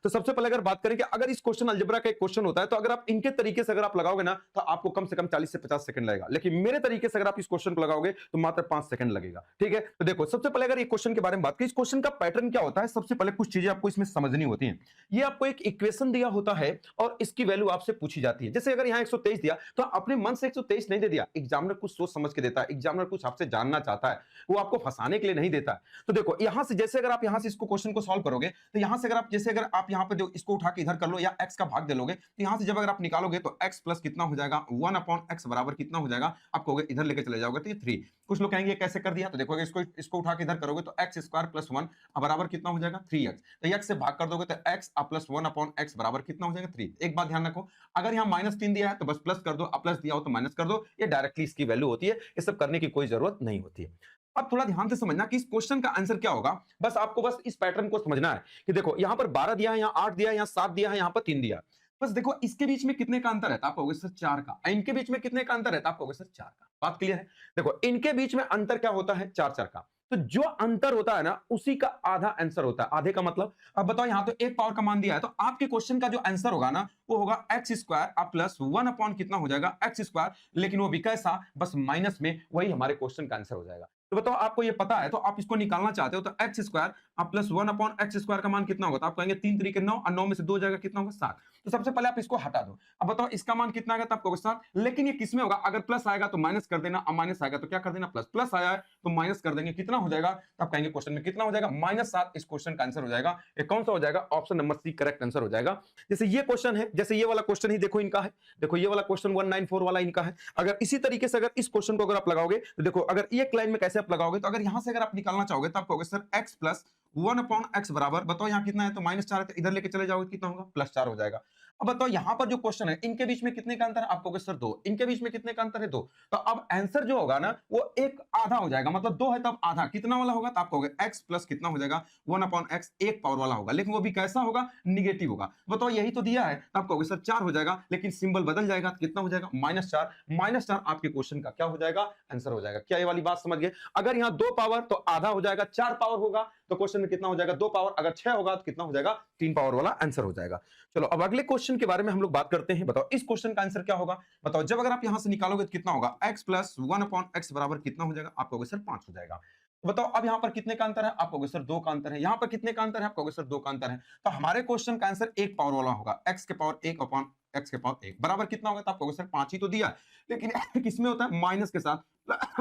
तो सबसे पहले अगर बात करें कि अगर इस क्वेश्चन अलजेब्रा का एक क्वेश्चन होता है तो अगर आप इनके तरीके से अगर आप लगाओगे ना तो आपको कम से कम 40 से 50 सेकंड लगेगा, लेकिन मेरे तरीके से अगर आप इस क्वेश्चन को लगाओगे तो मात्र 5 सेकंड लगेगा। ठीक है, तो देखो सबसे पहले अगर ये क्वेश्चन के बारे में बात करें, इस क्वेश्चन का पैटर्न क्या होता है, सबसे पहले कुछ चीजें आपको इसमें समझनी होती हैं। ये आपको एक इक्वेशन दिया होता है और इसकी वैल्यू आपसे पूछी जाती है। जैसे अगर यहाँ 123 दिया तो अपने मन से 123 नहीं दे दिया, एग्जामिनर कुछ सोच समझ के देता है, एग्जामिनर कुछ आपसे जानना चाहता है, वो आपको फंसाने के लिए नहीं देता है। तो देखो यहां से जैसे अगर आप यहां से इसको क्वेश्चन को सॉल्व करोगे तो यहां से अगर आप जैसे अगर आप यहां पे इसको उठा के इधर कर लो या x का भाग दे लोगे तो यहां से जब अगर आप निकालोगे तो x प्लस कितना हो जाएगा 1/x बराबर कितना हो जाएगा, आप कहोगे इधर लेके चले जाओगे तो ये 3। कुछ लोग कहेंगे कैसे कर दिया, तो देखोगे इसको उठा के इधर करोगे तो x स्क्वायर प्लस 1 बराबर कितना हो जाएगा 3x, तो x से भाग कर दोगे तो x प्लस 1/x बराबर कितना हो जाएगा 3। एक बात ध्यान रखो, अगर यहाँ -3 दिया है तो बस प्लस कर दो, प्लस दिया हो तो माइनस कर दो, ये डायरेक्टली इसकी वैल्यू होती है, ये सब करने की कोई जरूरत नहीं होती है। अब थोड़ा ध्यान से समझना कि इस क्वेश्चन का आंसर क्या होगा, बस आपको बस इस पैटर्न को समझना है कि देखो यहां पर 12 दिया है, यहां 8 दिया है, यहां 7 दिया है, यहां पर 3 दिया है। बस देखो इसके बीच में कितने का अंतर है, तो आप कहोगे सर 4 का, इनके बीच में कितने का अंतर है, तो आप कहोगे सर 4 का। बात क्लियर है? देखो इनके बीच में अंतर क्या होता है, 4 का। तो जो अंतर होता है ना उसी का आधा आंसर होता है। आधे का मतलब, अब बताओ यहां तो एक पावर का मान दिया है तो आपके क्वेश्चन का जो आंसर होगा ना वो होगा एक्स स्क्वायर प्लस 1 अपॉन कितना हो जाएगा एक्स स्क्वायर, लेकिन वो भी कैसा, बस माइनस में, वही हमारे क्वेश्चन का आंसर हो जाएगा। तो बताओ आपको ये पता है तो आप इसको निकालना चाहते हो तो x square plus 1 upon x square का मान कितना होगा, तो आप कहेंगे 3 3 9 और 9 में से 2 जाएगा कितना होगा 7। तो सबसे पहले आप इसको हटा दो। अब बताओ इसका मान कितना आएगा, तो आप कहोगे 7, लेकिन ये किसमें होगा, अगर प्लस आएगा तो माइनस कर देना और माइनस आएगा तो क्या कर देना प्लस, प्लस आया है तो माइनस कर देंगे, कितना हो जाएगा, तो आप कहेंगे क्वेश्चन में कितना हो जाएगा -7। इस क्वेश्चन का आंसर हो जाएगा, ये कौन सा हो जाएगा, option number C correct answer हो जाएगा। जैसे ये क्वेश्चन है, जैसे ये वाला क्वेश्चन ही देखो इनका है, देखो ये वाला क्वेश्चन 194 वाला इनका है। अगर इसी तरीके से अगर इस क्वेश्चन को अगर आप लगाओगे तो देखो अगर एक लाइन में कैसे आप लगाओगे, तो अगर यहां से अगर आप निकालना चाहोगे तो आप कहोगे सर x प्लस 1/x बराबर, बताओ यहाँ कितना है तो -4 है, तो इधर लेके चले जाओगे कितना होगा +4 हो जाएगा। अब बताओ यहां पर जो क्वेश्चन है इनके बीच में कितने का अंतर है, आप कहोगे सर 2, इनके बीच में कितने का अंतर है 2, तो अब आंसर जो होगा ना वो एक आधा हो जाएगा, मतलब 2 है तब आधा कितना वाला होगा, तो आप कहोगे x प्लस कितना हो जाएगा 1/x, एक पावर वाला होगा, लेकिन वो भी कैसा होगा, निगेटिव होगा। बताओ यही तो दिया है, तो आप कहोगे सर 4 हो जाएगा, लेकिन सिंबल बदल जाएगा तो कितना हो जाएगा -4, -4 आपके क्वेश्चन का क्या हो जाएगा, आंसर हो जाएगा। क्या ये वाली बात समझ गए? अगर यहाँ 2 पावर तो आधा हो जाएगा, 4 पावर होगा तो क्वेश्चन में कितना हो जाएगा 2 पावर, अगर 6 होगा तो कितना हो जाएगा 3 पावर वाला आंसर हो जाएगा। चलो अब अगले क्वेश्चन के बारे में हम लोग बात करते हैं। बताओ इस क्वेश्चन का आंसर क्या होगा, बताओ जब अगर आप यहां से निकालोगे तो कितना होगा, x प्लस 1/x बराबर कितना हो जाएगा, आप कहोगे सर 5 हो जाएगा। तो बताओ अब यहां पर कितने का अंतर है, आप कहोगे सर 2 का अंतर है, यहां पर कितने का अंतर है, आप कहोगे सर 2 का अंतर है। तो हमारे क्वेश्चन का आंसर एक पावर वाला होगा, x के पावर 1 अपॉन x के पावर 1 बराबर कितना होगा, तो आप कहोगे सर 5 ही तो दिया है, लेकिन किसमें होता है माइनस के साथ,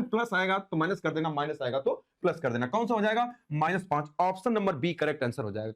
प्लस आएगा तो माइनस कर देना, माइनस आएगा तो प्लस कर देना, कौन सा हो जाएगा -5। Option number B correct answer हो जाएगा।